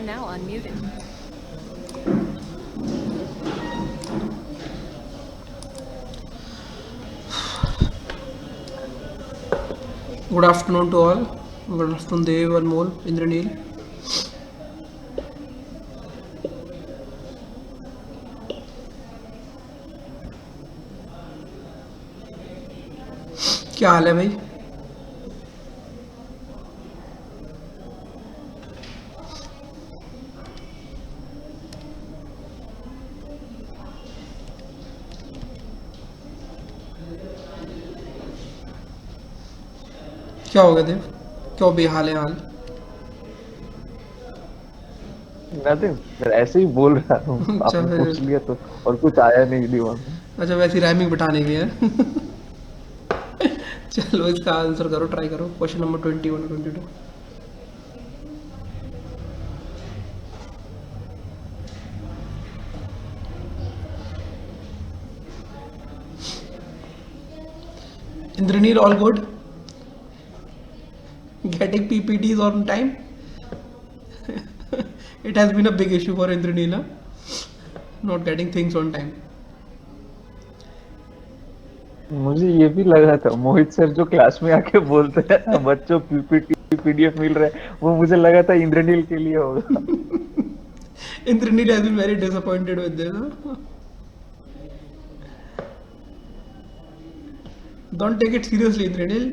now unmuted. Good afternoon to all. Good afternoon, Dev, Anmol, Indranil. क्या हाल है भाई? क्या हो गया देव? क्यों बेहाल है हाल? नथिंग, मैं ऐसे ही बोल रहा हूँ। अच्छा आपने पूछ लिया तो, और कुछ आया नहीं दिमाग में। अच्छा, वैसी राइमिंग बिठाने की है। चलो इसका आंसर करो, ट्राई करो। Question number 21 22। Indranil, all good? Getting PPTs on time? It has been a big issue for Indranil, huh? Not getting things on time. मुझे ये भी लगा था, मोहित सर जो क्लास में आके बोलते हैं ना, बच्चों पीपीटी पीडीएफ मिल रहा है, वो मुझे लगा था इंद्रनील के लिए होगा। Indranil has been very disappointed with this, huh? Don't take it seriously, Indranil.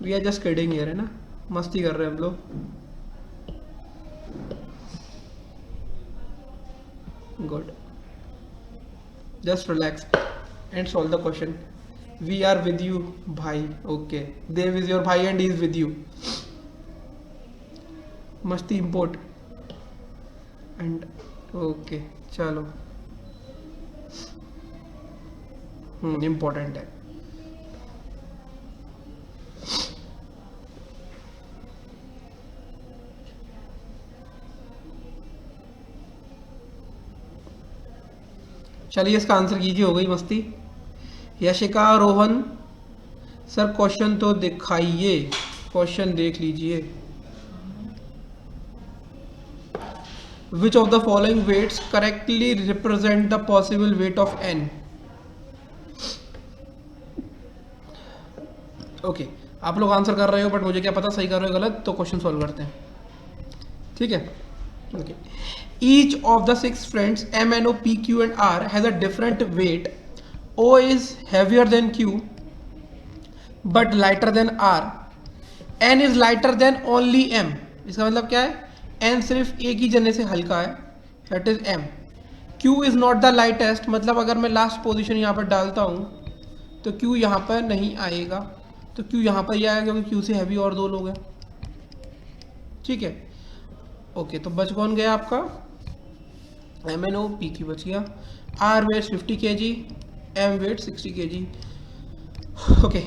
We are just kidding here, है ना? मस्ती कर रहे हैं हम लोग. Good. Just relax and solve the question. We are with you, bhai. Okay. Dev is your bhai and he is with you. मस्ती import and okay. चलो. Important है. चलिए इसका आंसर कीजिए. हो गई मस्ती. यशिका, रोहन सर क्वेश्चन तो दिखाइए. क्वेश्चन देख लीजिए. Which of the following weights correctly represent the possible weight of n? Okay आप लोग आंसर कर रहे हो, बट मुझे क्या पता सही कर रहे हो गलत. तो क्वेश्चन सॉल्व करते हैं. ठीक है. Okay. Each of the 6 friends M N O P Q and R has a different weight. O is heavier than Q but lighter than R. N is lighter than only M. इसका मतलब क्या है? N सिर्फ एक ही जने से हल्का है, that is M. Q is not the lightest, मतलब अगर मैं लास्ट पोजीशन यहाँ पर डालता हूँ तो क्यू यहाँ पर नहीं आएगा. तो क्यू यहाँ पर ही आएगा क्योंकि क्यू से हैवी और दो लोग हैं. ठीक है. ओके तो बच कौन गया आपका? M N O P Q बच गया. R weight 50 kg, M weight 60 kg. Okay.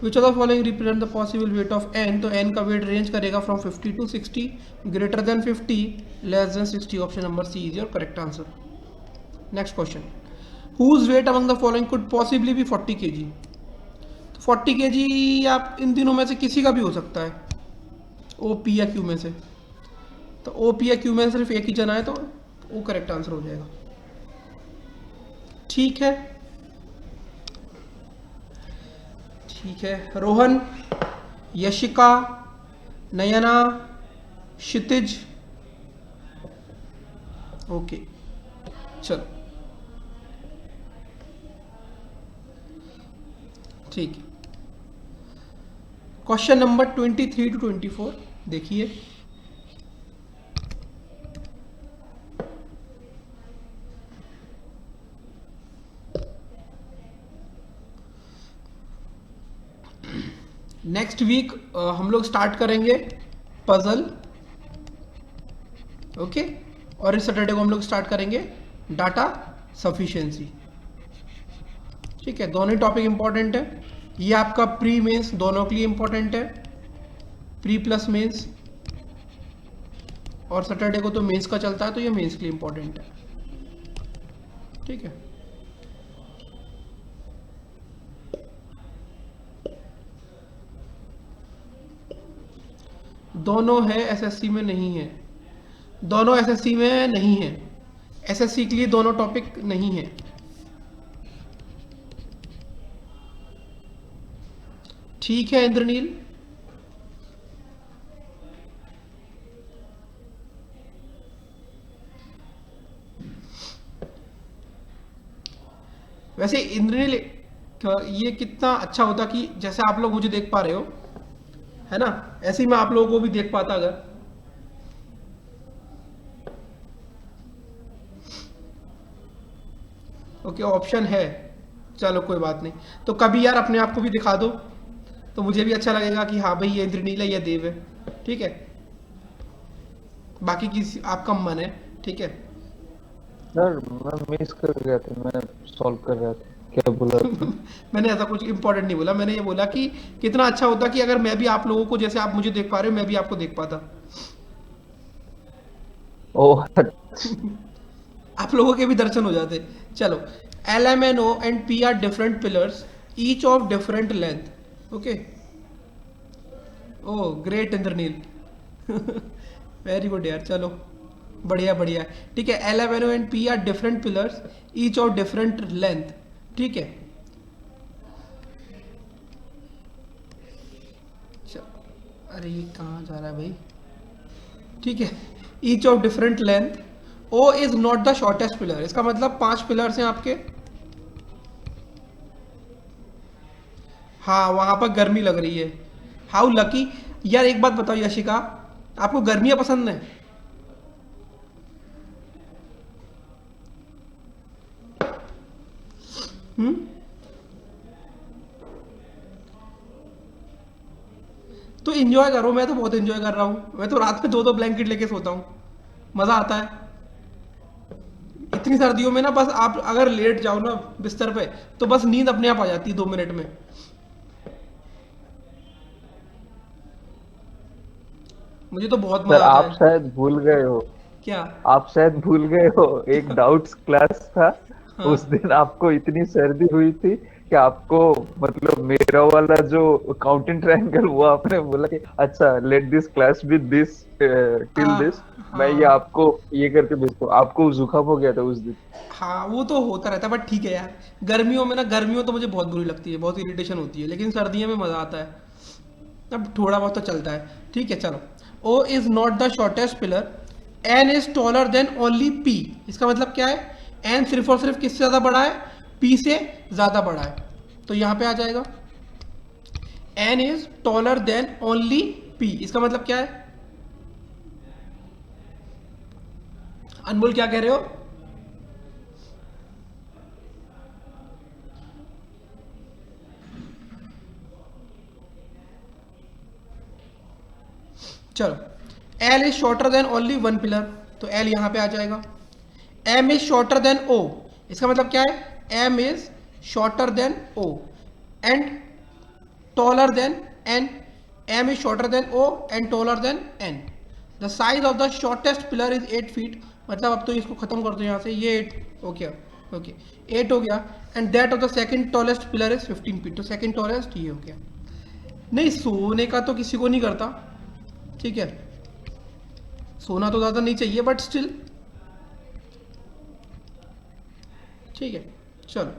Which of the following represent the possible weight of N. तो एन का वेट रेंज करेगा from 50 to 60, greater than 50, less than 60. Option number C is your correct answer. Next question. Whose weight among the following could possibly be 40 kg. 40 kg आप इन तीनों में से किसी का भी हो सकता है, ओ पी या क्यू में से. तो ओ पी या क्यू में सिर्फ एक ही जना है, तो वो करेक्ट आंसर हो जाएगा. ठीक है. ठीक है. रोहन, यशिका, नयना, क्षितिज. ओके चलो ठीक है. क्वेश्चन नंबर 23 to 24 देखिए. नेक्स्ट वीक हम लोग स्टार्ट करेंगे पजल. ओके. और इस सैटरडे को हम लोग स्टार्ट करेंगे डाटा सफिशिएंसी. ठीक है. दोनों ही टॉपिक इंपॉर्टेंट है. ये आपका प्री मेंस दोनों के लिए इंपॉर्टेंट है, प्री प्लस मेंस. और सैटरडे को तो मेंस का चलता है, तो ये मेंस के लिए इंपॉर्टेंट है. ठीक है. दोनों है, एसएससी में नहीं है. दोनों एसएससी में नहीं है, एसएससी के लिए दोनों टॉपिक नहीं है। ठीक है इंद्रनील। वैसे इंद्रनील, ये कितना अच्छा होता कि जैसे आप लोग मुझे देख पा रहे हो, है ना, ऐसे ही मैं आप लोगों को भी देख पाता अगर। ओके, ऑप्शन है, चलो कोई बात नहीं। तो कभी यार अपने आप को भी दिखा दो, तो मुझे भी अच्छा लगेगा कि हाँ भाई ये इंद्रनील है, ये देव है। ठीक है, बाकी किसी आपका मन है। ठीक है। सर मैं मिस कर गया था, मैं सॉल्व कर रहा था, क्या बोला आपने? मैंने ऐसा कुछ इंपॉर्टेंट नहीं बोला, मैंने ये बोला कि कितना अच्छा होता कि अगर मैं भी आप लोगों को, जैसे आप मुझे देख पा रहे हो, मैं भी आपको देख पाता। ओह आप लोगों के भी दर्शन हो जाते। चलो, L M N O and P R different pillars, each of different length. Okay, oh great Indraneel. Very good यार, चलो बढ़िया बढ़िया। ठीक है, L M N O and P R different pillars, each of different length. ठीक है, अरे ये कहाँ जा रहा है भाई। ठीक है, each of different length, O is not the shortest pillar. इसका मतलब 5 पिलर्स हैं आपके। हाँ, वहां पर गर्मी लग रही है। How lucky. यार एक बात बताओ यशिका, आपको गर्मियां पसंद है? हम्म। तो इंजॉय करो, मैं तो बहुत इंजॉय कर रहा हूँ, मैं तो रात में 2-2 ब्लैंकेट लेके सोता हूँ, मजा आता है। इतनी सर्दियों में ना, बस आप अगर लेट जाओ ना बिस्तर पे, तो बस नींद अपने आप आ जाती है 2 मिनट में। मुझे तो बहुत सर मजा आता आप है। शायद भूल गए हो, क्या? आप शायद भूल गए हो, एक डाउट्स क्लास था, हाँ। उस दिन आपको इतनी सर्दी हुई थी कि आपको, मतलब मेरा वाला जो काउंटिंग ट्रायंगल, वो आपने बोला कि अच्छा let this class with this till this, मैं ये हाँ। आपको ये करके भेजता हूँ। आपको जुकाम हो गया था उस दिन। हाँ, वो तो होता रहता है, बट ठीक है यार। गर्मियों में ना, गर्मियों तो मुझे बहुत बुरी लगती है, बहुत इरिटेशन होती है, लेकिन सर्दियों में मज़ा आता है। अब थोड़ा बहुत तो चलता है। ठीक है, चलो। O is not the shortest pillar, N is taller than only P. इसका मतलब क्या है? एन सिर्फ और सिर्फ किससे ज़्यादा बड़ा है? पी से ज़्यादा बड़ा है। तो यहाँ पे आ जाएगा N is taller than only P. इसका मतलब क्या है? अनमोल क्या कह रहे हो? चलो, L is shorter than only one pillar, तो एल यहां पे आ जाएगा। M is shorter than O, इसका मतलब क्या है? M is shorter than O and taller than N. M is shorter than O and taller than N. The size of the shortest pillar is 8 feet. मतलब अब तो इसको खत्म कर दो यहाँ से, ये 8 हो गया। ओके, 8 हो गया। And that of the second tallest pillar is 15 feet. तो सेकंड टॉलेस्ट ये हो गया। नहीं, सोने का तो किसी को नहीं करता। ठीक है, सोना तो ज़्यादा नहीं चाहिए, बट स्टिल ठीक है। चलो,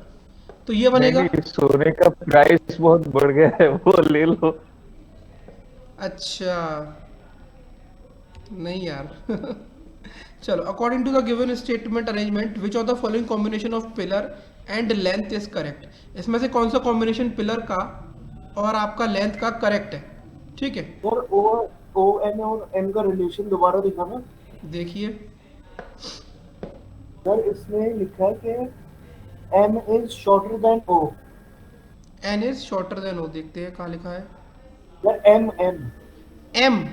तो ये नहीं बनेगा। नहीं, सोने का प्राइस बहुत बढ़ गया है, वो ले लो। अच्छा, नहीं यार। चलो, according to the given statement arrangement which of the following combination of pillar and length is correct. इसमें से कौन सा कॉम्बिनेशन पिलर का और आपका लेंथ का करेक्ट है? ठीक है, सर ओ एन और एन का रिलेशन दोबारा दिखाना। देखिए। सर इसमें लिखा है कि M is shorter than O. N is shorter than O, देखते हैं कहाँ लिखा है। Sir M M M.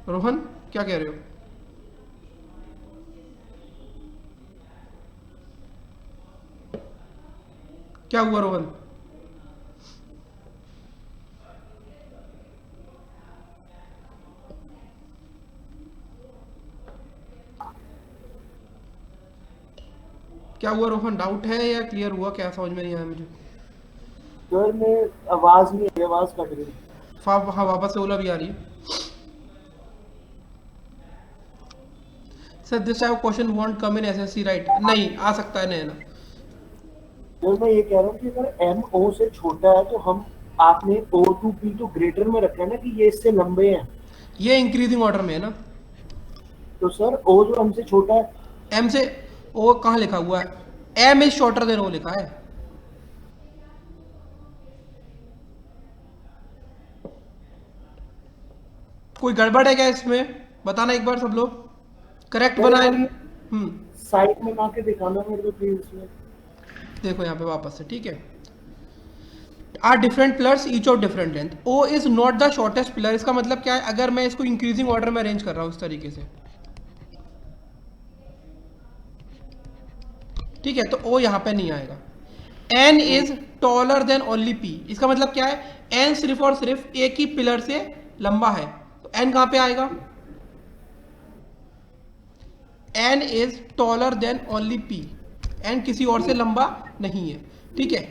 Rohan क्या कह रहे हो? क्या हुआ रोहन? क्या हुआ रोहन? डाउट है या क्लियर हुआ? क्या समझ में नहीं आया मुझे। सर में आवाज नहीं है, आवाज कट गई। हाँ, वापस से ओला भी आ रही है। Sir this type of question want come in SSC right? नहीं आ सकता है, नहीं ना। तो मैं ये कह रहा हूँ कि अगर एम ओ से छोटा है तो हम आपने ओ टू पी तो ग्रेटर में रखा है ना कि ये इससे लंबे हैं, ये इंक्रीजिंग ऑर्डर में है ना। तो सर ओ जो हमसे छोटा है, एम से ओ कहाँ लिखा हुआ है? एम इज शॉर्टर देन ओ लिखा है। कोई गड़बड़ है क्या इसमें? बताना एक बार सब लोग, करेक्ट बनाए। साइड में आके दिखाना मेरे को प्लीज इसमें। देखो यहाँ पे वापस से, ठीक है। R different pillars each of different length, O is not the shortest pillar. इसका मतलब क्या है? अगर मैं इसको इंक्रीजिंग ऑर्डर में अरेंज कर रहा हूँ इस तरीके से, ठीक है, तो ओ यहाँ पे नहीं आएगा। N is taller than only P, इसका मतलब क्या है? एन सिर्फ और सिर्फ एक ही पिलर से लंबा है, तो एन कहाँ पे आएगा? N is taller than only P, N किसी और से लंबा नहीं है, ठीक है।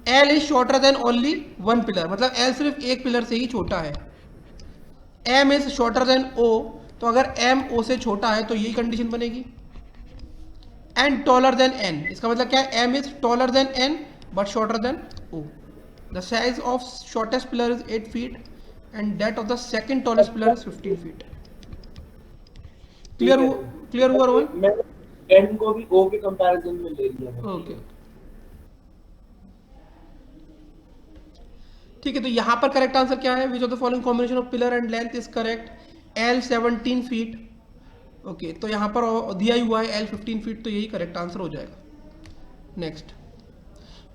L is shorter than only one pillar, मतलब एल सिर्फ एक पिलर से ही छोटा है। M is shorter than O, तो अगर एम ओ से छोटा है तो यही कंडीशन बनेगी। एंड टॉलर देन एन, इसका मतलब क्या है? M is taller than N but shorter than O. The size of shortest pillar is 8 feet and that of the second tallest pillar is 15 feet। Clear हुआ रोहन? मैं N को भी ओ के comparison में ले लिया है। ओके, ठीक है। तो यहां पर करेक्ट आंसर क्या है? विच of the following combination of pillar and length is correct? L 17 feet, okay, तो यहां पर दिया ही हुआ है एल 15 feet, तो यही करेक्ट आंसर हो जाएगा। Next,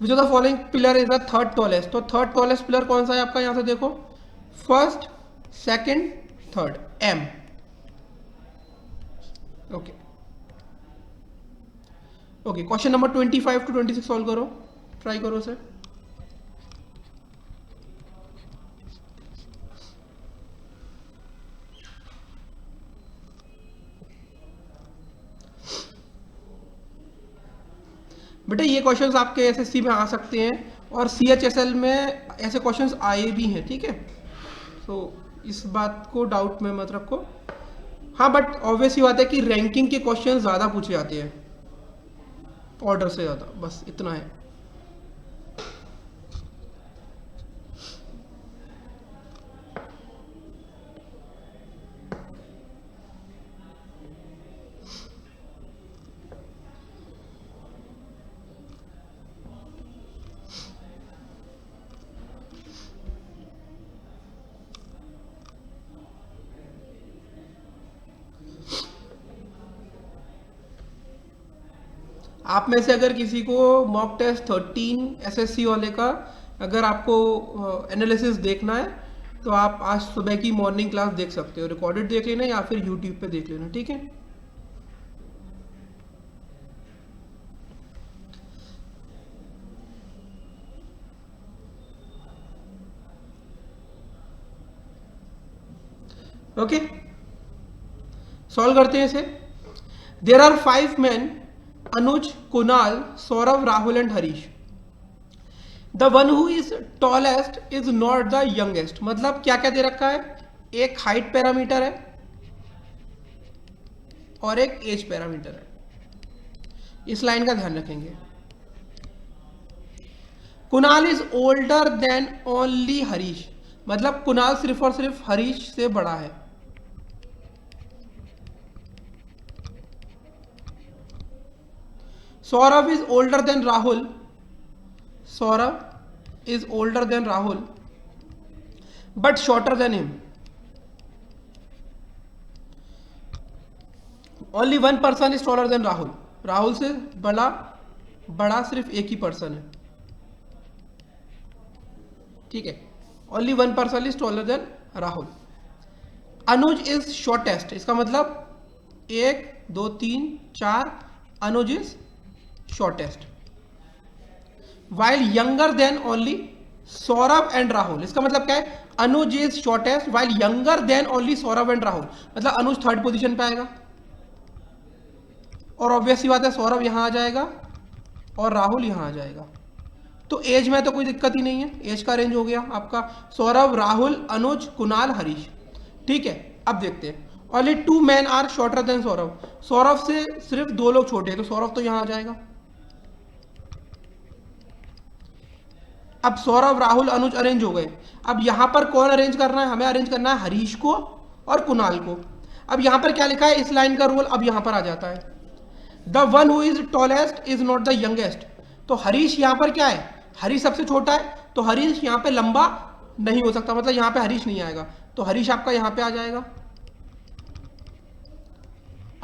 which of the following pillar is the third tallest? तो थर्ड टॉलेस्ट पिलर कौन सा है आपका? यहां से देखो, first, second, third, M. Okay okay, question number 25 to 26 solve करो, ट्राई करो सर। बेटा ये क्वेश्चंस आपके एसएससी में आ सकते हैं और सीएचएसएल में ऐसे क्वेश्चंस आए भी हैं, ठीक है। तो इस बात को डाउट में मत रखो। हाँ, बट ऑब्वियस ही बात है कि रैंकिंग के क्वेश्चंस ज़्यादा पूछे जाते हैं ऑर्डर से ज़्यादा, बस इतना है। आप में से अगर किसी को मॉक टेस्ट 13 एसएससी वाले का अगर आपको एनालिसिस देखना है तो आप आज सुबह की मॉर्निंग क्लास देख सकते हो, रिकॉर्डेड देख लेना या फिर यूट्यूब पे देख लेना, ठीक है। ओके, सॉल्व करते हैं इसे। There are 5 men, Anuj, Kunal, Saurav, Rahul and Harish. The one who is tallest is not the youngest. मतलब क्या क्या दे रखा है? एक हाइट पैरामीटर है और एक एज पैरामीटर है। इस लाइन का ध्यान रखेंगे। Kunal is older than only Harish, मतलब कुणाल सिर्फ और सिर्फ हरीश से बड़ा है। Saurav is older than Rahul. Saurav is older than Rahul, but shorter than him. Only one person is taller than Rahul. Rahul से बड़ा सिर्फ एक ही पर्सन है, ठीक है। Only one person is taller than Rahul. Anuj is shortest, इसका मतलब 1 2 3 4, Anuj is shortest while younger than only Saurav and Rahul। इसका मतलब क्या है? Anuj is shortest while younger than only Saurav and Rahul, मतलब Anuj थर्ड पोजीशन पे आएगा और ऑब्वियस ही बात है सौरभ यहां आ जाएगा और राहुल यहां आ जाएगा। तो एज में तो कोई दिक्कत ही नहीं है, एज का रेंज हो गया आपका सौरभ, राहुल, अनुज, कुणाल, हरीश, ठीक है। अब देखते हैं only 2 men are shorter than Saurabh, Saurabh से सिर्फ 2 लोग छोटे हैं, तो सौरभ तो यहाँ आ जाएगा। अब सौरभ, राहुल, अनुज अरेंज हो गए। अब यहाँ पर कौन अरेंज करना है, हमें अरेंज करना है हरीश को और कुणाल को। अब यहाँ पर क्या लिखा है, इस लाइन का रूल अब यहाँ पर आ जाता है, the one who is tallest is not the youngest. तो हरीश यहाँ पर क्या है, हरीश सबसे छोटा है, तो हरीश यहाँ पे लंबा नहीं हो सकता, मतलब यहाँ पे हरीश नहीं आएगा, तो हरीश आपका यहाँ पे आ जाएगा।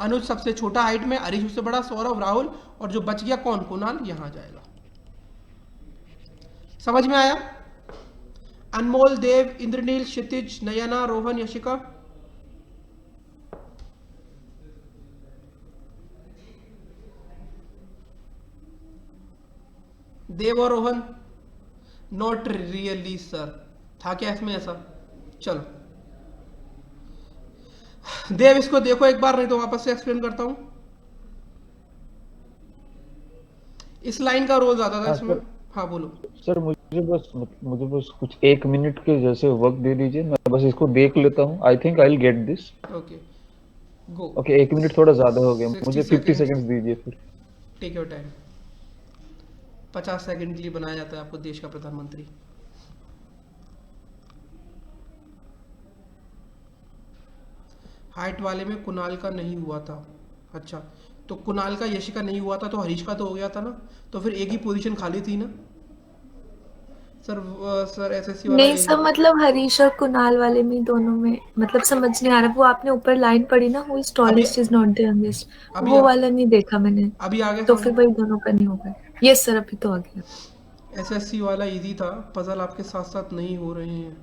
अनुज सबसे छोटा हाइट में, हरीश उससे बड़ा, सौरभ, राहुल, और जो बच गया कौन, कुणाल, यहाँ आ जाएगा। समझ में आया? अनमोल, देव, इंद्रनील, क्षितिज, नयना, रोहन, यशिका। देव और रोहन, नॉट रियली सर, था क्या इसमें ऐसा? चलो देव इसको देखो एक बार, नहीं तो वापस से एक्सप्लेन करता हूं। इस लाइन का रोल ज्यादा था हाँ इसमें। सर। हाँ बोलो। सर मुझे बस कुछ 1 मिनट के जैसे वक्त दे दीजिए, मैं बस इसको देख लेता हूँ। I think I will get this. Okay go. Okay, 1 minute थोड़ा ज्यादा हो गया, 60 मुझे 50 seconds। सेकंड्स दीजिए फिर। Take your time. 50 सेकंड के लिए बनाया जाता है आपको देश का प्रधानमंत्री। हाइट वाले में कुणाल का नहीं हुआ था, अच्छा, तो कुणाल का, यशिका नहीं हुआ था, तो हरीश का तो हो गया था ना, तो फिर एक ही पोजीशन खाली थी ना सर एसएससी वाला नहीं सर, मतलब हरीश और कुणाल वाले में दोनों में मतलब समझ नहीं आ रहा। वो आपने ऊपर लाइन पढ़ी ना, who is tallest is not the youngest, अभी वो वाला नहीं देखा मैंने, अभी आगे तो फिर वही दोनों का नहीं होगा। यस सर, अभी तो आ गया। एसएससी वाला इजी था, पजल आपके साथ साथ नहीं हो रहे हैं।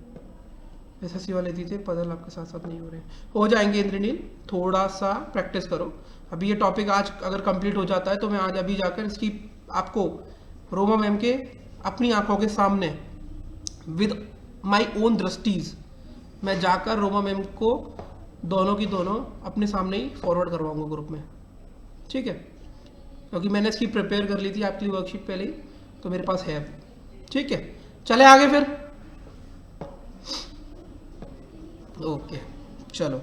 एसएससी वाले इजी थे, पजल आपके साथ साथ नहीं हो रहे हैं, हो जाएंगे इंद्रनील, थोड़ा सा प्रैक्टिस करो। अभी ये टॉपिक आज अगर कंप्लीट हो जाता है तो मैं आज अभी जाकर इसकी आपको रोमा मैम के अपनी आंखों के सामने विद माई ओन दृष्टिज मैं जाकर रोमा मैम को दोनों की दोनों अपने सामने ही फॉरवर्ड करवाऊंगा ग्रुप में, ठीक है? क्योंकि मैंने इसकी प्रिपेयर कर ली थी आपकी वर्कशीट पहले ही, तो मेरे पास है, ठीक है? चले आगे फिर। ओके चलो,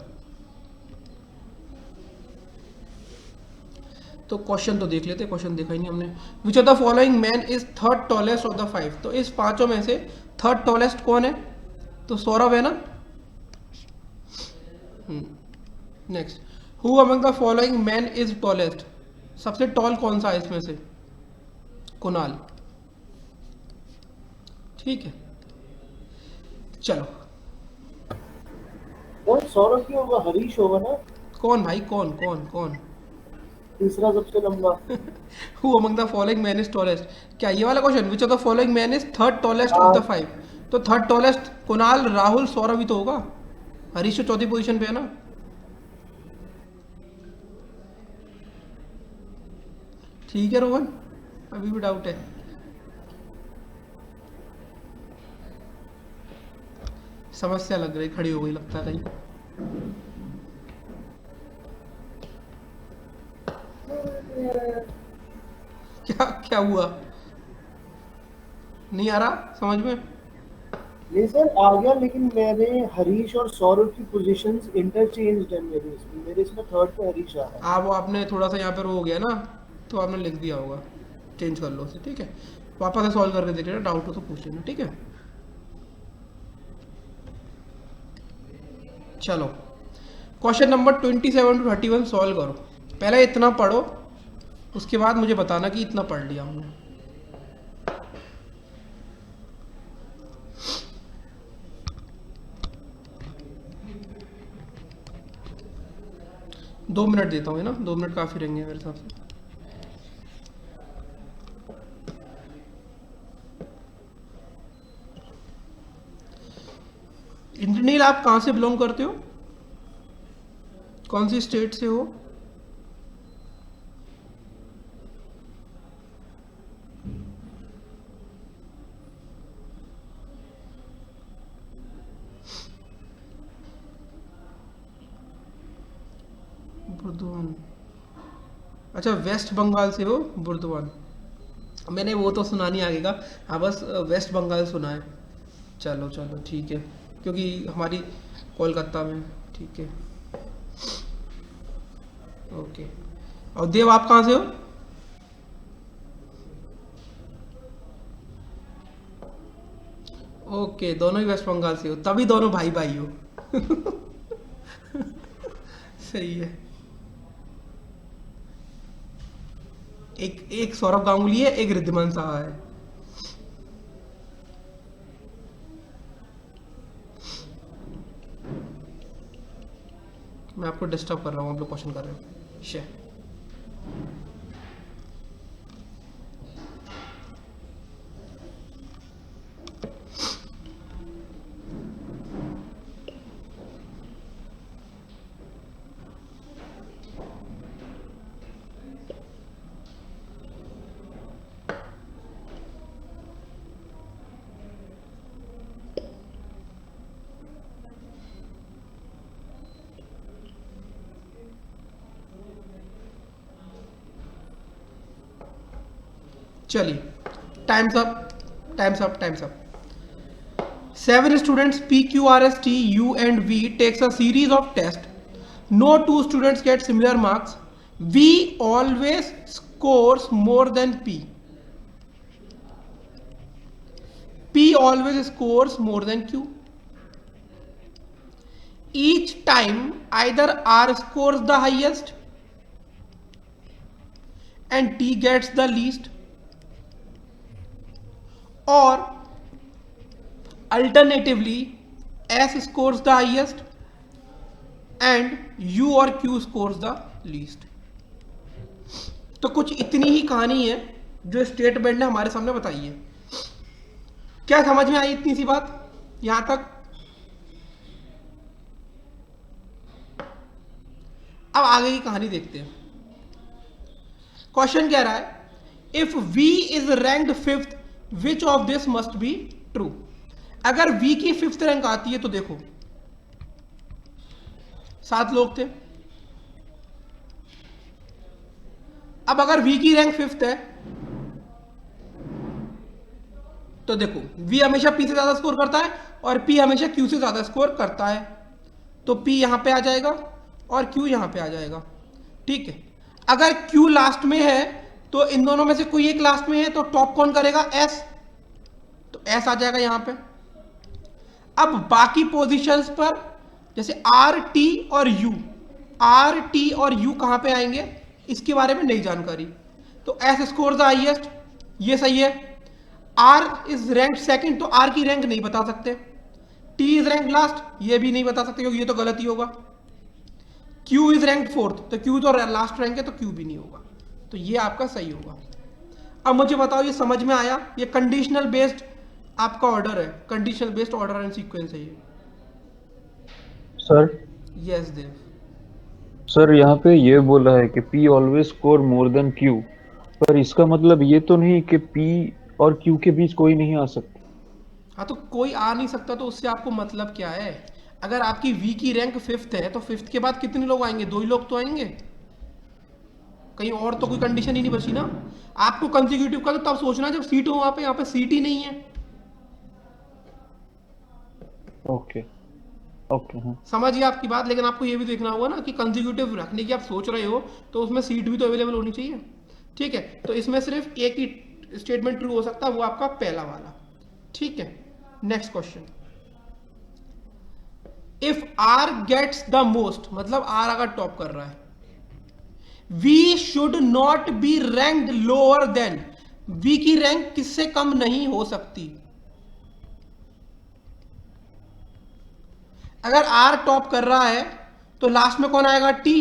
तो क्वेश्चन तो देख लेते, क्वेश्चन देखा ही नहीं हमने। विच of the following man is third tallest of the 5? तो इस पांचों में से थर्ड टॉलेस्ट कौन है? तो सौरभ है ना। Next, who among the following man is tallest? सबसे टॉल कौन सा है इसमें से? कुणाल, ठीक है? चलो, कौन सौरभ की होगा, हरीश होगा ना, कौन भाई, कौन कौन कौन? तीसरा सबसे लंबा। Who among the following man is tallest? क्या ये वाला question? Which of the following man is third tallest of the 5? तो थर्ड टॉलेस्ट कुणाल, राहुल, सौरभ ही तो होगा। हरीश तो चौथी पोजीशन पे है ना। ठीक है रोहन, अभी भी डाउट है? समस्या लग रही, खड़ी हो गई लगता है कहीं। क्या क्या हुआ, नहीं आ रहा समझ में? नहीं सर आ गया, लेकिन मैंने हरीश और सौरभ की पोजीशंस इंटरचेंज्ड है मेरे इसमें थर्ड पे हरीश आ रहा है। वो आपने थोड़ा सा यहाँ पर हो गया ना, तो आपने लिख दिया होगा, चेंज कर लो उसे, ठीक है? वापस से सॉल्व करके देख लेना, डाउट हो तो पूछ लेना, ठीक है? चलो, क्वेश्चन नंबर 27 to 31 सॉल्व करो। पहले इतना पढ़ो, उसके बाद मुझे बताना कि इतना पढ़ लिया हमने। दो मिनट देता हूँ, है ना? 2 मिनट काफ़ी रहेंगे मेरे हिसाब से। इंद्रनील, आप कहाँ से बिलोंग करते हो? कौन सी स्टेट से हो? बुर्दवान, अच्छा वेस्ट बंगाल से हो, बुर्दवान। मैंने वो तो सुना नहीं आगे का, हाँ बस वेस्ट बंगाल सुना है। चलो चलो ठीक है, क्योंकि हमारी कोलकाता में, ठीक है? ओके, और देव आप कहाँ से हो? ओके, दोनों ही वेस्ट बंगाल से हो, तभी दोनों भाई भाई हो। सही है। एक सौरभ गांगुली है, एक रिद्धिमान साहा है। मैं आपको डिस्टर्ब कर रहा हूँ, आप लोग क्वेश्चन कर रहे हो। शे चलिए, times up, times up, times up. 7 students P, Q, R, S, T, U and V takes a series of tests. No 2 students get similar marks. V always scores more than P. P always scores more than Q. Each time either R scores the highest and T gets the least, or alternatively S scores the highest and U और Q scores the least। तो कुछ इतनी ही कहानी है जो statement ने हमारे सामने बताई है। क्या समझ में आई इतनी सी बात यहां तक? अब आगे की कहानी देखते हैं। क्वेश्चन कह रहा है, if V is ranked 5th which of this must be true. अगर V की 5th रैंक आती है तो देखो 7 लोग थे। अब अगर V की रैंक 5th है तो देखो V हमेशा P से ज्यादा स्कोर करता है और P हमेशा Q से ज्यादा स्कोर करता है, तो P यहां पे आ जाएगा और Q यहां पे आ जाएगा। ठीक है, अगर Q लास्ट में है तो इन दोनों में से कोई एक लास्ट में है, तो टॉप कौन करेगा? S, तो S आ जाएगा यहां पे। अब बाकी पोजीशंस पर जैसे R, T और U, R, T और U कहां पे आएंगे इसके बारे में नहीं जानकारी, तो S स्कोर द हाईएस्ट, ये सही है। R इज रैंक 2nd, तो R की रैंक नहीं बता सकते। T इज रैंक लास्ट, ये भी नहीं बता सकते क्योंकि ये तो गलत ही होगा। Q इज रैंक 4th, तो Q तो लास्ट रैंक है तो Q भी नहीं होगा, तो ये आपका सही होगा। अब मुझे बताओ ये समझ में आया? ये कंडीशनल बेस्ड आपका ऑर्डर है, conditional based order and sequence है ये। सर यस देव। सर यहाँ पे ये बोला है कि P always score more than Q, पर इसका मतलब ये तो नहीं कि P और Q के बीच कोई नहीं आ सकता। हाँ, तो कोई आ नहीं सकता तो उससे आपको मतलब क्या है? अगर आपकी V की रैंक 5th है तो 5th के बाद कितने लोग आएंगे? 2 ही लोग तो आएंगे, कहीं और तो कोई कंडीशन ही नहीं बची ना। आपको कंसेक्यूटिव का तो तब सोचना जब सीट हो वहां पे, यहाँ पे सीट ही नहीं है। ओके ओके, हाँ समझिए आपकी बात, लेकिन आपको ये भी देखना होगा ना कि कंसेक्यूटिव रखने की आप सोच रहे हो तो उसमें सीट भी तो अवेलेबल होनी चाहिए। ठीक है, तो इसमें सिर्फ एक ही स्टेटमेंट ट्रू हो सकता है, वो आपका पहला वाला। ठीक है, next question. If R gets the most, मतलब R अगर टॉप कर रहा है, V should not be ranked lower than, V की रैंक किससे कम नहीं हो सकती। अगर R टॉप कर रहा है तो लास्ट में कौन आएगा? T।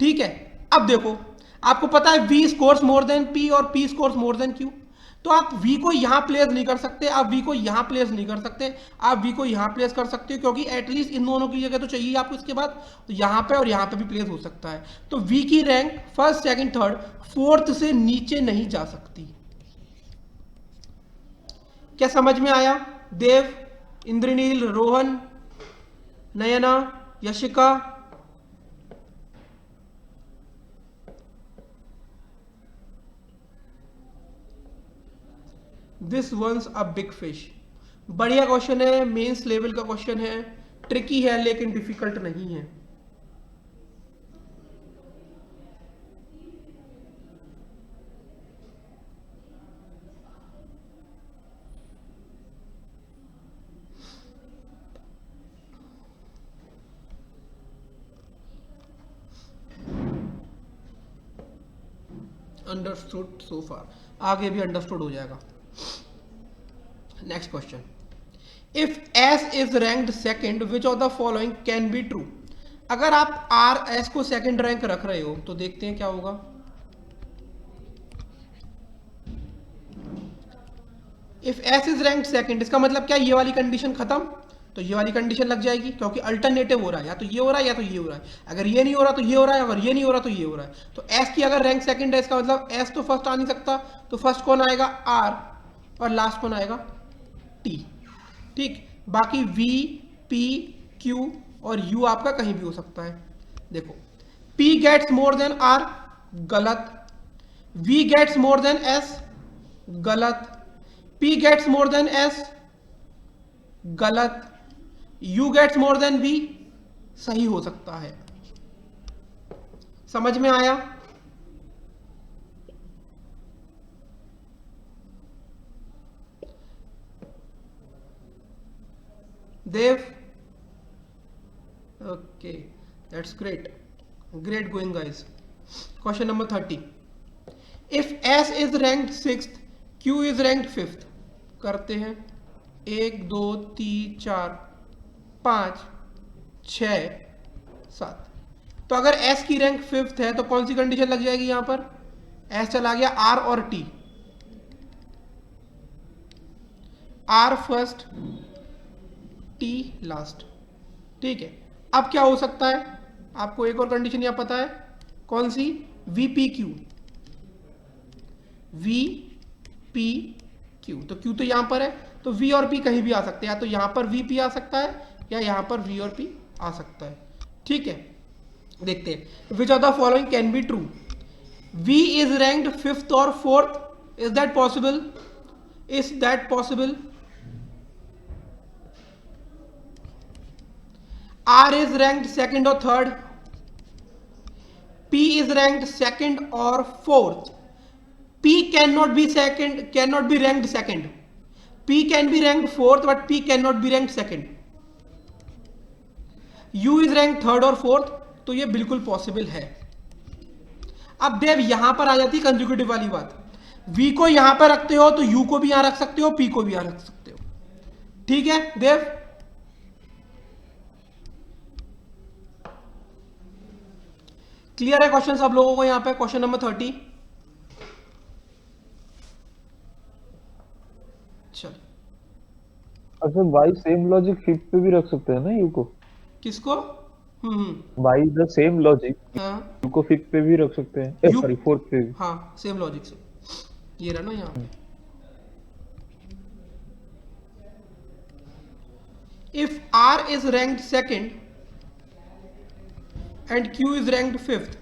ठीक है, अब देखो आपको पता है V scores more than P और P scores more than Q, तो आप V को यहां प्लेस नहीं कर सकते, आप V को यहां प्लेस नहीं कर सकते, आप V को यहां प्लेस कर सकते हो क्योंकि एटलीस्ट इन दोनों की जगह तो चाहिए आपको इसके बाद, तो यहां पे और यहां पे भी प्लेस हो सकता है। तो V की rank 1st, 2nd, 3rd, 4th से नीचे नहीं जा सकती। क्या समझ में आया? Dev, Indranil, Rohan, Nayana, Yashika, this one's a big fish. बढ़िया क्वेश्चन है, मेंस लेवल का क्वेश्चन है, ट्रिकी है लेकिन डिफिकल्ट नहीं है। अंडरस्टूड सो फार, आगे भी अंडरस्टूड हो जाएगा। Next question, if S is ranked second which of the following can be true. अगर आप आर एस को सेकंड रैंक रख रहे हो तो देखते हैं क्या होगा। If S is ranked second, इसका मतलब क्या, ये वाली कंडीशन खत्म, तो ये वाली कंडीशन लग जाएगी, क्योंकि अल्टरनेटिव हो रहा है, या तो ये हो रहा है या तो ये हो रहा है। अगर ये नहीं हो रहा तो ये हो रहा है, अगर ये नहीं हो रहा तो ये हो रहा है। तो एस की अगर रैंक सेकंड है, इसका मतलब एस तो फर्स्ट आ नहीं सकता, तो फर्स्ट कौन आएगा, आर, और लास्ट कौन आएगा, टी। ठीक, बाकी वी, पी, क्यू और यू आपका कहीं भी हो सकता है। देखो, P gets more than R, गलत। V gets more than S, गलत। P gets more than S, गलत। U gets more than V, सही हो सकता है। समझ में आया? Dev, okay, that's great, great going guys. Question number 30, if S is ranked 6th, Q is ranked 5th। करते हैं, 1 2 3 4 5 6 7। तो अगर S की रैंक 5th है तो कौन सी कंडीशन लग जाएगी यहां पर, S चला गया R और T, R first, T last. ठीक है, अब क्या हो सकता है, आपको एक और कंडीशन यहां पता है, कौन सी, VPQ, VPQ, तो Q तो यहां पर है, तो V और P कहीं भी आ सकते हैं, या तो यहां पर VP आ सकता है या यहां पर V और P आ सकता है। ठीक है, देखते हैं, विच of the following can be true. V is ranked 5th और 4th, is that possible, is that possible. R is ranked 2nd or 3rd, P is ranked 2nd or 4th, P cannot be ranked 2nd, P can be ranked 4th but P cannot be ranked 2nd, U is ranked 3rd और 4th, तो ये बिल्कुल possible है। अब देव यहां पर आ जाती है कंसेक्यूटिव वाली बात, V को यहां पर रखते हो तो U को भी यहां रख सकते हो, P को भी यहां रख सकते हो। ठीक है देव, क्लियर है क्वेश्चन सब लोगों को? यहां पे क्वेश्चन नंबर 30, चल। अच्छा, बाई सेम लॉजिक 5th पे भी रख सकते हैं ना यू को? किसको? बाई द सेम लॉजिक हाँ, यू को 5th पे भी रख सकते हैं, You- सॉरी 4th पे भी। हाँ, सेम लॉजिक से, ये रहा ना यहां पे। If R is ranked 2nd and Q is ranked 5th,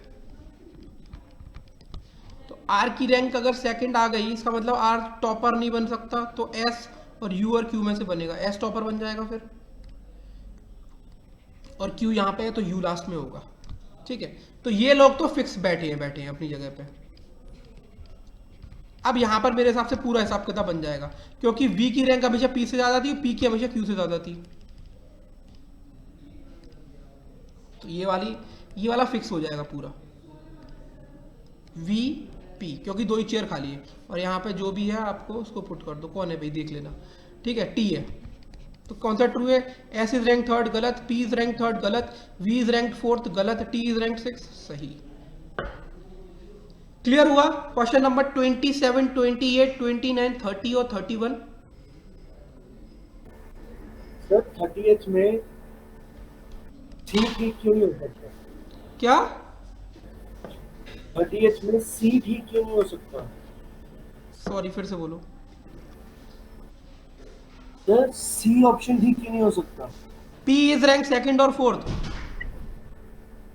तो R की रैंक अगर 2nd आ गई, इसका मतलब R टॉपर नहीं बन सकता, तो S और U और Q में से बनेगा, S टॉपर बन जाएगा फिर, और Q यहाँ पे है तो U लास्ट में होगा। ठीक है, तो ये लोग तो फिक्स बैठे हैं अपनी जगह पे। अब यहाँ पर मेरे हिसाब से पूरा हिसाब किताब बन जाएगा, क्योंकि V की रैंक हमेशा P से ज्यादा थी, P की हमेशा Q से ज्यादा थी, तो ये वाला फिक्स हो जाएगा पूरा, V P, क्योंकि 2 ही चेयर खाली है, और यहाँ पे जो भी है आपको उसको पुट कर दो, कौन है भाई देख लेना। ठीक है, T है, तो कौन सा ट्रू है, S इज रैंक 3rd गलत, P इज रैंक 3rd गलत, V इज रैंक 4th गलत, T इज रैंक 6th सही। क्लियर हुआ? क्वेश्चन नंबर 27, 28, 29, 30 और 31। सर 30th में C ठीक क्यों नहीं हो सकता? क्या? 30th में C ठीक क्यों नहीं हो सकता? सॉरी, फिर से बोलो। सर C ऑप्शन ठीक क्यों नहीं हो सकता? P इज रैंक 2nd और 4th,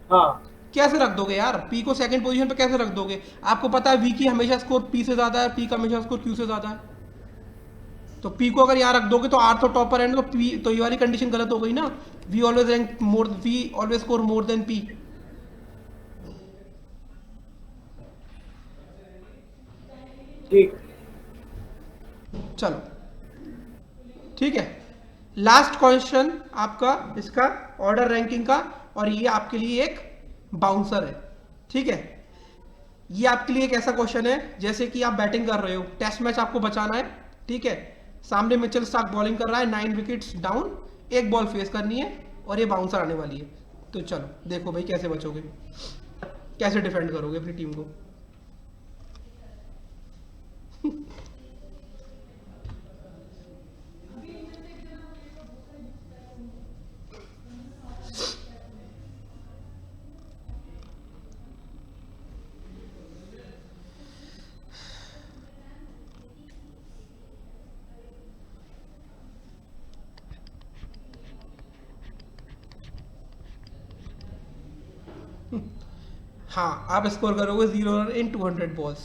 हाँ, कैसे रख दोगे यार, P को 2nd पोजीशन पे कैसे रख दोगे? आपको पता है V की हमेशा स्कोर P से ज्यादा है, P का हमेशा स्कोर Q से ज्यादा है, तो P को अगर यहाँ रख दोगे तो R तो टॉपर है ना, तो P, तो ये वाली कंडीशन गलत हो गई ना, V always score more than P। ठीक, चलो ठीक है, लास्ट क्वेश्चन आपका इसका ऑर्डर रैंकिंग का, और ये आपके लिए एक बाउंसर है। ठीक है, ये आपके लिए एक ऐसा क्वेश्चन है जैसे कि आप बैटिंग कर रहे हो, टेस्ट मैच आपको बचाना है, ठीक है। सामने मिचेल स्टार्क बॉलिंग कर रहा है, 9 विकेट्स डाउन, एक बॉल फेस करनी है और ये बाउंसर आने वाली है। तो चलो देखो भाई कैसे बचोगे, कैसे डिफेंड करोगे अपनी टीम को। हाँ, आप स्कोर करोगे 0 रन इन 200 बॉल्स।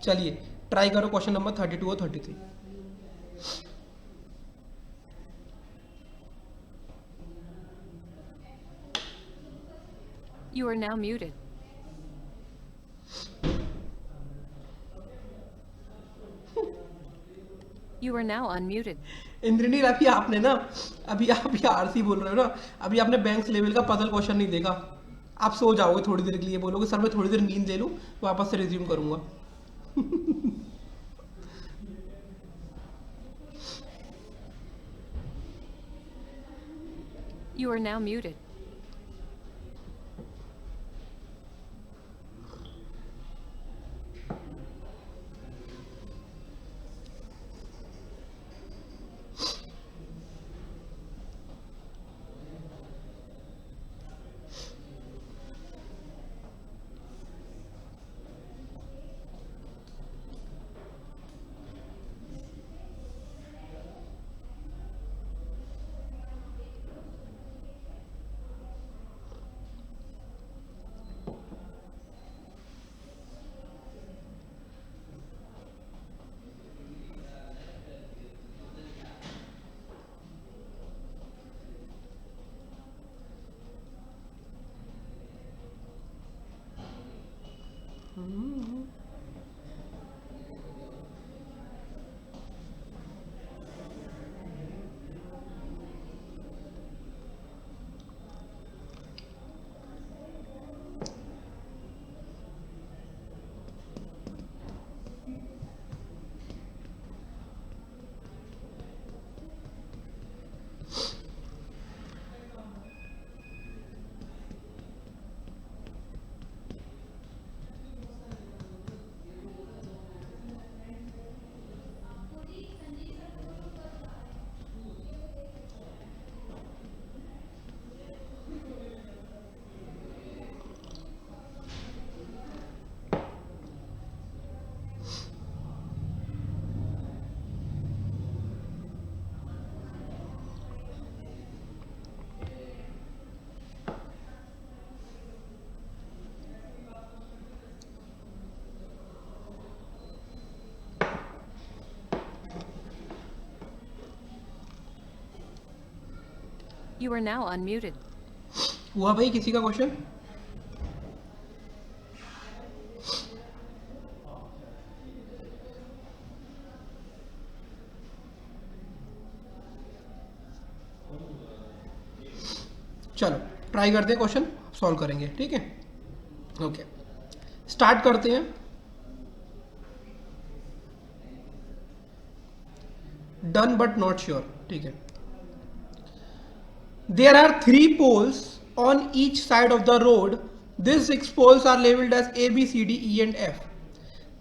चलिए ट्राई करो क्वेश्चन नंबर 32 और 33। You are now muted. You are now unmuted. Indranil, अभी आपने ना, अभी आप ये आरसी बोल रहे हो ना, अभी आपने बैंक्स लेवल का पजल क्वेश्चन नहीं देखा। आप सो जाओगे थोड़ी देर के लिए, बोलोगे सर मैं थोड़ी देर नींद ले लूँ, वापस से रिज्यूम करूंगा। You are now muted. You are now unmuted. हुआ भाई किसी का क्वेश्चन? चलो ट्राई करते हैं, क्वेश्चन सॉल्व करेंगे, ठीक है। ओके स्टार्ट करते हैं। डन बट नॉट श्योर, ठीक है। There are 3 poles on each side of the road. These 6 poles are labeled as A, B, C, D, E and F.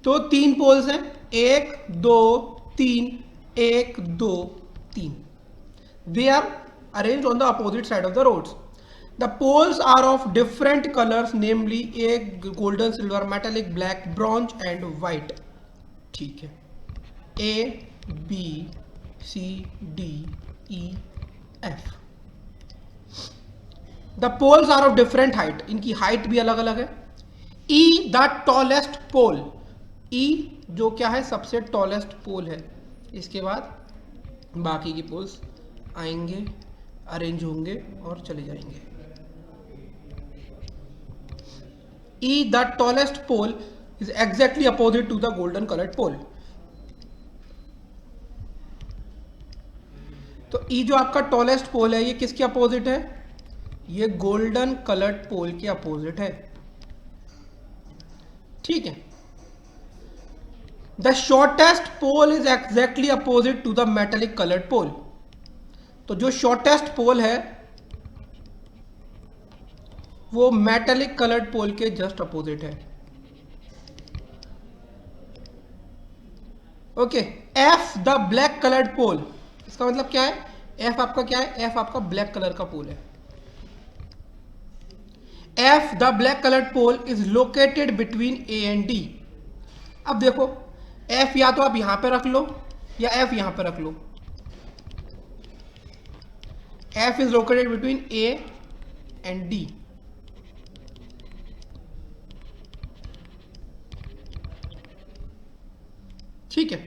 तो 3 poles हैं, 1, 2, 3, 1, 2, 3. They are arranged on the opposite side of the roads. The poles are of different colors, namely A, golden, silver, metallic, black, bronze and white. ठीक है। A, B, C, D, E, F. The poles are of different height, इनकी height भी अलग अलग है। ई the tallest पोल, ई जो क्या है सबसे टॉलेस्ट पोल है। इसके बाद बाकी की पोल्स आएंगे, अरेंज होंगे और चले जाएंगे। E the tallest pole is exactly opposite to the golden coloured pole. तो ई जो आपका टॉलेस्ट पोल है ये किसके अपोजिट है? ये गोल्डन कलर्ड पोल के अपोजिट है, ठीक है। The shortest pole is exactly opposite to the metallic coloured pole. तो जो शॉर्टेस्ट पोल है वो मेटेलिक कलर्ड पोल के जस्ट अपोजिट है। Okay, F the black coloured pole, इसका मतलब क्या है? एफ आपका क्या है? एफ आपका ब्लैक कलर का पोल है। F the black coloured pole is located between A and D. अब देखो, एफ या तो आप यहां पे रख लो या एफ यहां पे रख लो। F is located between A and D. ठीक है,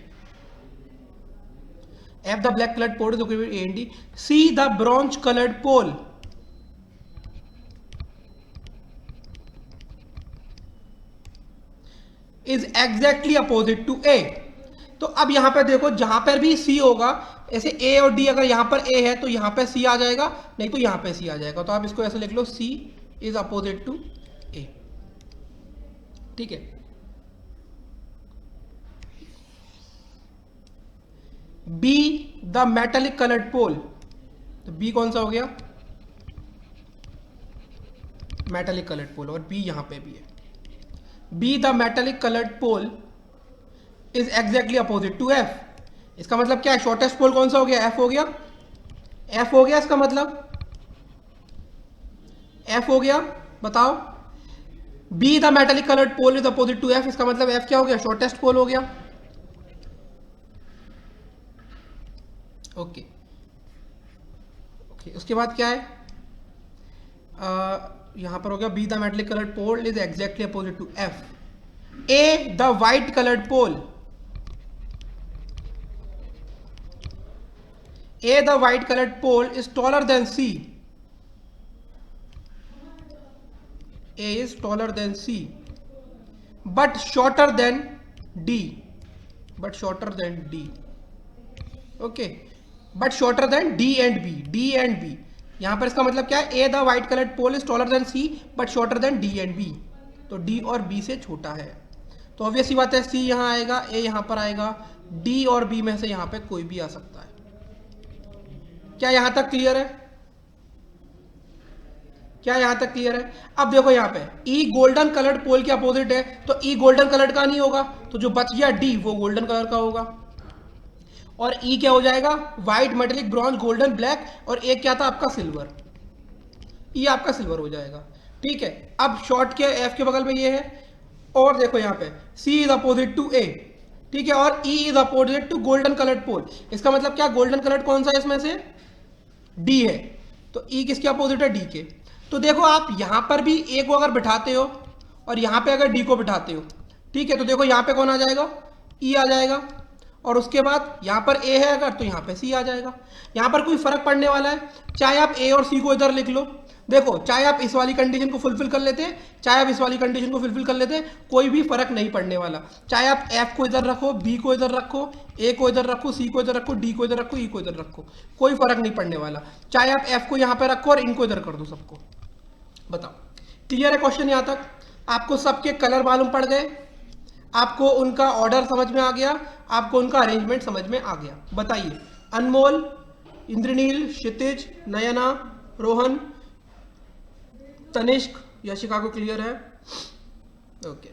F the black coloured pole is located between A and D. C the bronze coloured pole is exactly opposite to A. तो अब यहां पर देखो, जहां पर भी सी होगा, ऐसे ए और डी, अगर यहां पर ए है तो यहां पर सी आ जाएगा, नहीं तो यहां पर सी आ जाएगा। तो आप इसको ऐसे लिख लो, सी इज अपोजिट टू ए। ठीक है, B the metallic coloured pole, तो बी कौन सा हो गया? मेटेलिक कलर्ड पोल, और बी यहां पे भी है। B the metallic coloured pole is exactly opposite to F. इसका मतलब क्या है? शॉर्टेस्ट पोल कौन सा हो गया? एफ हो गया। एफ हो गया, इसका मतलब एफ हो गया। बताओ, B the metallic coloured pole is opposite to F, इसका मतलब एफ क्या हो गया? शॉर्टेस्ट पोल हो गया। ओके, उसके बाद क्या है? यहां पर हो गया B the metallic coloured pole is exactly opposite to F. A the white coloured pole, A the white coloured pole is taller than C. A is taller than C but shorter than D, but shorter than D. Okay, but shorter than D and B, D and B. यहां पर इसका मतलब क्या है? A the white coloured pole is taller than C but shorter than D and B. तो D और B से छोटा है। तो ऑब्वियस ही बात है, सी यहां आएगा, ए यहां पर आएगा, डी और बी में से यहां पे कोई भी आ सकता है। क्या यहां तक क्लियर है? क्या यहां तक क्लियर है? अब देखो यहां पे ई गोल्डन कलर्ड पोल के अपोजिट है, तो ई गोल्डन कलर्ड का नहीं होगा, तो जो बच गया डी वो गोल्डन कलर का होगा। और ई क्या हो जाएगा? White, metallic, bronze, golden, black, और एक क्या था आपका? सिल्वर। ई आपका सिल्वर हो जाएगा। ठीक है, अब शॉर्ट के एफ के बगल में ये है, और देखो यहाँ पे C is opposite to A. ठीक है, और E is opposite to golden coloured pole. इसका मतलब क्या? गोल्डन कलर्ड कौन सा है इसमें से? डी है। तो ई किसके अपोजिट है? डी के। तो देखो, आप यहां पर भी ए को अगर बिठाते हो और यहां पे अगर डी को बिठाते हो, ठीक है, तो देखो यहां पे कौन आ जाएगा? ई आ जाएगा। और उसके बाद यहां पर ए है अगर, तो यहां पे सी आ जाएगा। यहां पर कोई फर्क पड़ने वाला है? चाहे आप ए और सी को इधर लिख लो, देखो, चाहे आप इस वाली कंडीशन को फुलफिल कर लेते हैं, चाहे आप इस वाली कंडीशन को फुलफिल कर लेते हैं, कोई भी फर्क नहीं पड़ने वाला। चाहे आप एफ को इधर रखो, बी को इधर रखो, ए को इधर रखो, सी को इधर रखो, डी को इधर रखो, ई को इधर रखो, कोई फर्क नहीं पड़ने वाला। चाहे आप एफ को यहां पर रखो और इनको इधर कर दो सबको। बताओ, क्लियर है क्वेश्चन यहां तक? आपको सबके कलर मालूम पड़ गए, आपको उनका ऑर्डर समझ में आ गया, आपको उनका अरेंजमेंट समझ में आ गया। बताइए, अनमोल, इंद्रनील, क्षितिज, नयना, रोहन, तनिष्क, यशिका को क्लियर है? ओके,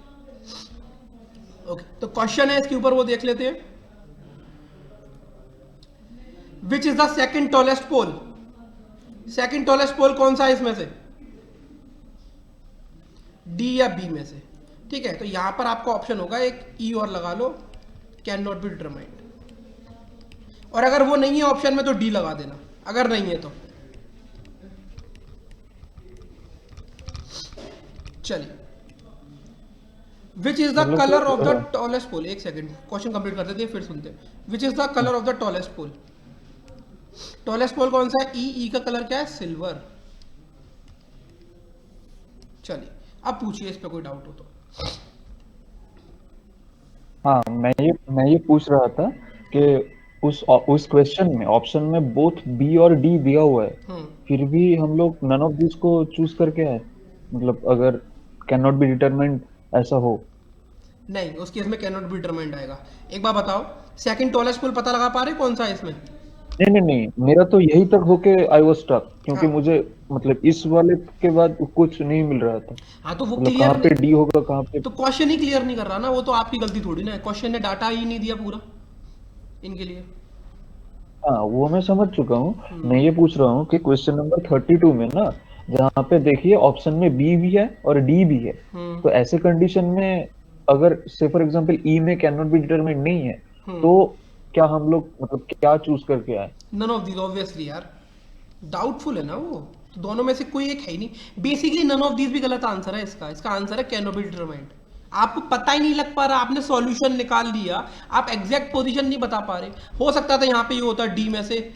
तो क्वेश्चन है इसके ऊपर, वो देख लेते हैं। Which is the second tallest pole? Second tallest pole कौन सा है इसमें से? डी या बी में से। ठीक है, तो यहां पर आपका ऑप्शन होगा एक ई और लगा लो, कैन नॉट बी डिटरमाइंड। और अगर वो नहीं है ऑप्शन में तो डी लगा देना, अगर नहीं है तो। चलिए, which is the colour of the tallest pole? एक सेकंड, क्वेश्चन कंप्लीट कर देते हैं फिर सुनते हैं। Which is the colour of the tallest pole? Tallest pole कौन सा है? ई का कलर क्या है? सिल्वर। चलिए, अब पूछिए, इस पे कोई डाउट हो तो। हाँ, मैं ये पूछ रहा था कि उस क्वेश्चन में ऑप्शन में बोथ बी और डी दिया हुआ है, फिर भी हम लोग नन ऑफ दिस को चूज करके आए। मतलब अगर कैन नॉट बी डिटरमाइंड ऐसा हो नहीं, उस केस में कैन नॉट बी डिटरमाइंड आएगा। एक बार बताओ, सेकंड टॉलेस्ट पुल पता लगा पा रहे कौन सा है इसमें? नहीं नहीं नहीं, मेरा तो यही तक होके आई वाज स्टक, क्योंकि हाँ मुझे मतलब इस वाले के बाद कुछ नहीं मिल रहा था, हाँ, तो वो मतलब क्लियर कहाँ पे नहीं, डी होगा कहाँ पे। तो क्वेश्चन ही क्लियर नहीं कर रहा ना, वो तो आपकी गलती थोड़ी ना है, क्वेश्चन ने डाटा ही नहीं दिया पूरा इनके लिए। हाँ वो मैं समझ चुका हूँ, मैं ये पूछ रहा हूँ कि क्वेश्चन नंबर 32 में ना, जहाँ पे देखिए ऑप्शन में बी भी है और डी भी है, हम्म तो ऐसे कंडीशन में अगर से फॉर एग्जांपल ई में कैन नॉट बी डिटरमाइंड नहीं है, हम्म तो क्या हम लोग मतलब क्या चूज करके आए? नन ऑफ दीज ऑब्वियसली यार, डाउटफुल है ना वो, तो दोनों में से कोई एक है ही नहीं। बेसिकली नन ऑफ दीज भी गलत आंसर है इसका, इसका आंसर है कैन नॉट बी डिटरमाइंड। आपको पता ही नहीं लग पा रहा, आपने सॉल्यूशन निकाल लिया, आप एग्जैक्ट पोजीशन नहीं बता पा रहे। हो सकता था यहाँ पे ये होता डी में से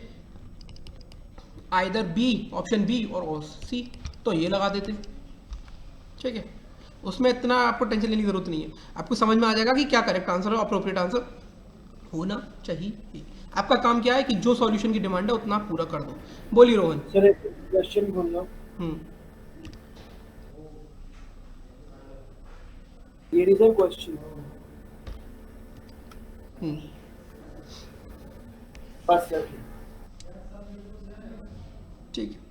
आइदर बी, ऑप्शन बी और सी, तो ये लगा देते, ठीक है। उसमें इतना आपको टेंशन लेने की जरूरत नहीं है, आपको समझ में आ जाएगा कि क्या करेक्ट आंसर और अप्रोप्रिएट आंसर होना चाहिए। आपका काम क्या है कि जो सॉल्यूशन की डिमांड है उतना आप पूरा कर दो। बोलिए रोहन। सर एक क्वेश्चन बोल रहा hmm here is a question, hmm बस सर। ठीक है।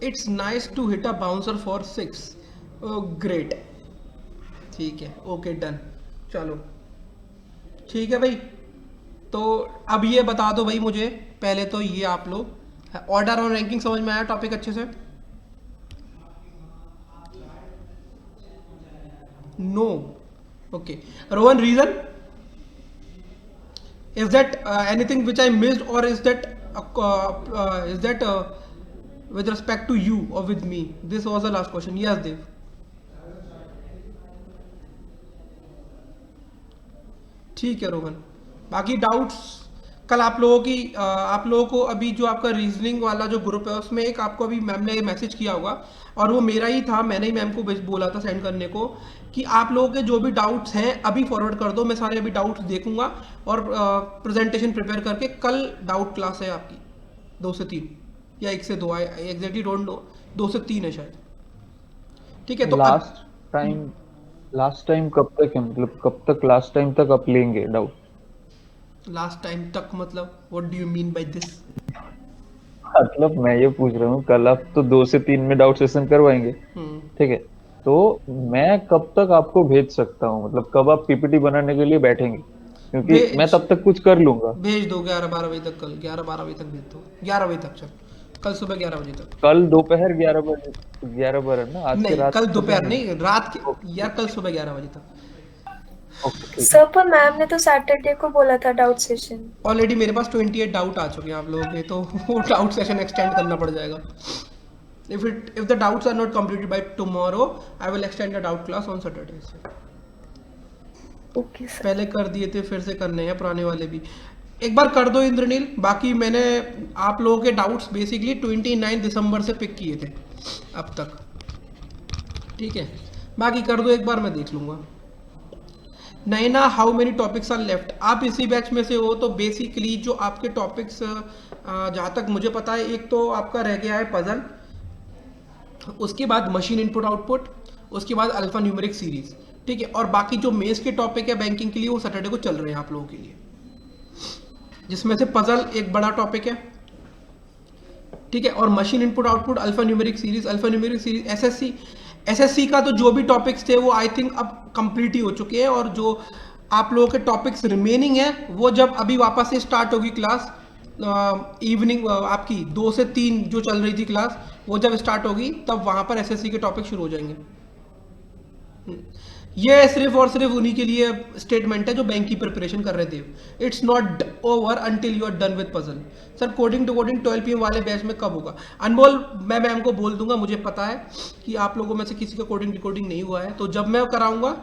It's nice to hit a bouncer for 6। Great, ठीक है, ओके डन, चलो ठीक है भाई। तो अब ये बता दो भाई मुझे, पहले तो ये आप लोग ऑर्डर और रैंकिंग समझ में आया टॉपिक अच्छे से? No, okay. Rohan, reason is that anything which I missed, or is that with respect to you or with me? This was the last question. Yes, Dev. ठीक है रोहन, बाकी डाउट्स कल आप लोगों की आप लोगों को अभी जो आपका रीजनिंग वाला जो ग्रुप है उसमें एक आपको अभी मैम ने मैसेज किया होगा, और वो मेरा ही था, मैंने ही मैम को बोला था सेंड करने को, कि आप लोगों के जो भी डाउट्स हैं अभी फॉरवर्ड कर दो, मैं सारे अभी डाउट्स देखूंगा और प्रेजेंटेशन प्रिपेयर करके कल डाउट क्लास है आपकी 2 से 3 या 1 से 2, आई एग्जैक्टली डोंट नो, 2 से 3 है शायद, ठीक है। तो लास्ट टाइम कब तक है, मतलब कब तक लास्ट टाइम तक आप लेंगे डाउट? लास्ट टाइम तक मतलब what do you mean by this? मतलब मैं ये पूछ रहा हूँ, कल आप तो 2 से 3 में डाउट सेशन करवाएंगे, ठीक है, तो मैं कब तक आपको भेज सकता हूँ, मतलब कब आप पीपीटी बनाने के लिए बैठेंगे, क्योंकि मैं तब तक कुछ कर लूंगा। भेज दो 11-12 बजे तक, कल 11-12 बजे तक भेज दो, 11 बजे तक, चल कल सुबह 11 बजे तक। कल दोपहर 11 बजे, 11 बजे ना, आज के नहीं, रात कल दोपहर नहीं, रात के यार, कल सुबह 11 बजे तक। सर पर मैम ने तो सैटरडे को बोला था डाउट सेशन। ऑलरेडी मेरे पास 28 डाउट आ चुके हैं आप लोगों के, तो वो डाउट सेशन एक्सटेंड करना पड़ जाएगा। if the doubts are not completed by tomorrow, I will extend the doubt class on Saturday। Okay sir. पहले कर दिए थे, फिर से करने हैं पुराने वाले भी, एक बार कर दो इंद्रनील। बाकी मैंने आप लोगों के डाउट्स बेसिकली 29 दिसंबर से पिक किए थे अब तक, ठीक है, बाकी कर दो एक बार, मैं देख लूँगा। Naina, how many topics are left? आप इसी बैच में से हो, तो बेसिकली जो आपके टॉपिक्स जहाँ तक मुझे पता है, एक तो आपका रह गया है पजल, उसके बाद मशीन इनपुट आउटपुट, उसके बाद अल्फा न्यूमेरिक सीरीज, ठीक है, और बाकी जो मेंस के टॉपिक है बैंकिंग के लिए वो सैटरडे को चल रहे हैं आप लोगों के लिए, जिसमें से पजल एक बड़ा टॉपिक है, ठीक है, और machine input output, alpha numeric series, SSC का तो जो भी टॉपिक्स थे वो आई थिंक अब कंप्लीट ही हो चुके हैं, और जो आप लोगों के टॉपिक्स रिमेनिंग है वो जब अभी वापस से स्टार्ट होगी क्लास, इवनिंग आपकी 2 से 3 जो चल रही थी क्लास, वो जब स्टार्ट होगी तब वहाँ पर एसएससी के टॉपिक शुरू हो जाएंगे। ये सिर्फ और सिर्फ उन्हीं के लिए स्टेटमेंट है जो बैंक की प्रिपरेशन कर रहे थे। It's not over until you are done with puzzle. Sir coding to coding 12 PM वाले बैच में कब होगा? अनमोल, मैं मैम को बोल दूंगा, मुझे पता है कि आप लोगों में से किसी का कोडिंग डिकोडिंग नहीं हुआ है, तो जब मैं कराऊंगा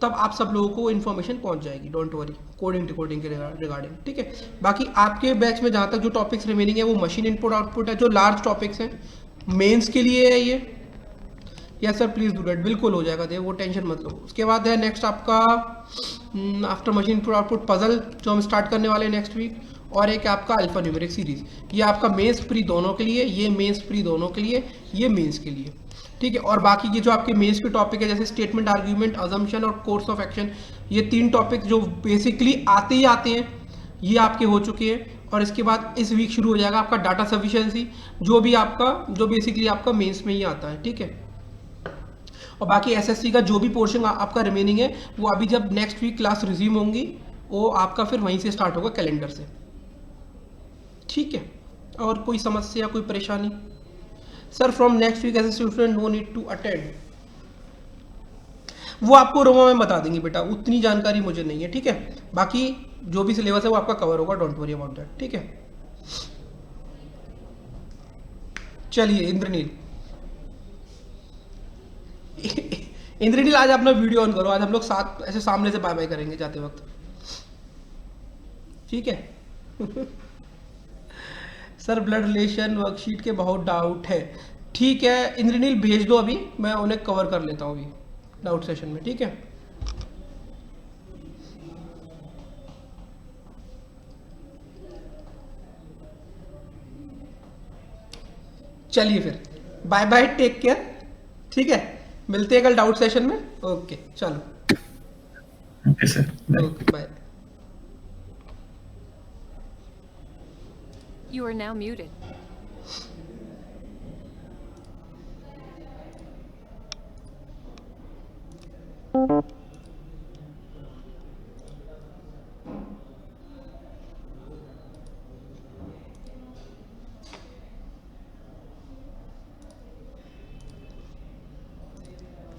तब आप सब लोगों को इन्फॉर्मेशन पहुंच जाएगी, डोंट वरी, कोडिंग डिकोडिंग के रिगार्डिंग, ठीक है। बाकी आपके बैच में जहाँ तक जो टॉपिक्स रिमेनिंग है वो मशीन इनपुट आउटपुट है, जो लार्ज टॉपिक्स हैं, मेंस के लिए है ये, yes sir please do that, बिल्कुल हो जाएगा देव, वो टेंशन मत लो। उसके बाद है नेक्स्ट आपका after machine input output puzzle, जो हम स्टार्ट करने वाले हैं नेक्स्ट वीक, और एक आपका अल्फा न्यूमेरिक सीरीज। ये आपका मेंस प्री दोनों के लिए, ये मेंस प्री दोनों के लिए, ये मेंस के लिए, ठीक है। और बाकी ये जो आपके मेंस के टॉपिक है जैसे स्टेटमेंट, आर्ग्यूमेंट, अजम्पशन और कोर्स ऑफ एक्शन, ये 3 टॉपिक जो बेसिकली आते ही आते हैं, ये आपके हो चुके हैं। और इसके बाद इस वीक शुरू हो जाएगा आपका डाटा सफिशिएंसी, जो भी आपका जो बेसिकली आपका मेंस में ही आता है, ठीक है। और बाकी एसएससी का जो भी पोर्शन आपका रिमेनिंग है वो अभी जब नेक्स्ट वीक क्लास रिज्यूम होंगी वो आपका फिर वहीं से स्टार्ट होगा कैलेंडर से, ठीक है। और कोई समस्या, कोई परेशानी? Sir from next week as a student no need to attend, वो आपको रोमा में बता देंगे बेटा, उतनी जानकारी मुझे नहीं है, ठीक है। बाकी जो भी सिलेबस है वो आपका कवर होगा, डोंट वरी अबाउट दैट, ठीक है। चलिए इंद्रनील इंद्रनील आज अपना वीडियो ऑन करो, आज हम लोग साथ ऐसे सामने से बाय बाय करेंगे जाते वक्त, ठीक है। सर ब्लड रिलेशन वर्कशीट के बहुत डाउट है, ठीक है इंद्रनील भेज दो, अभी मैं उन्हें कवर कर लेता हूँ अभी डाउट सेशन में, ठीक है। चलिए फिर बाय बाय, टेक केयर, ठीक है, मिलते हैं कल डाउट सेशन में, ओके चलो, okay sir, okay bye. You are now muted.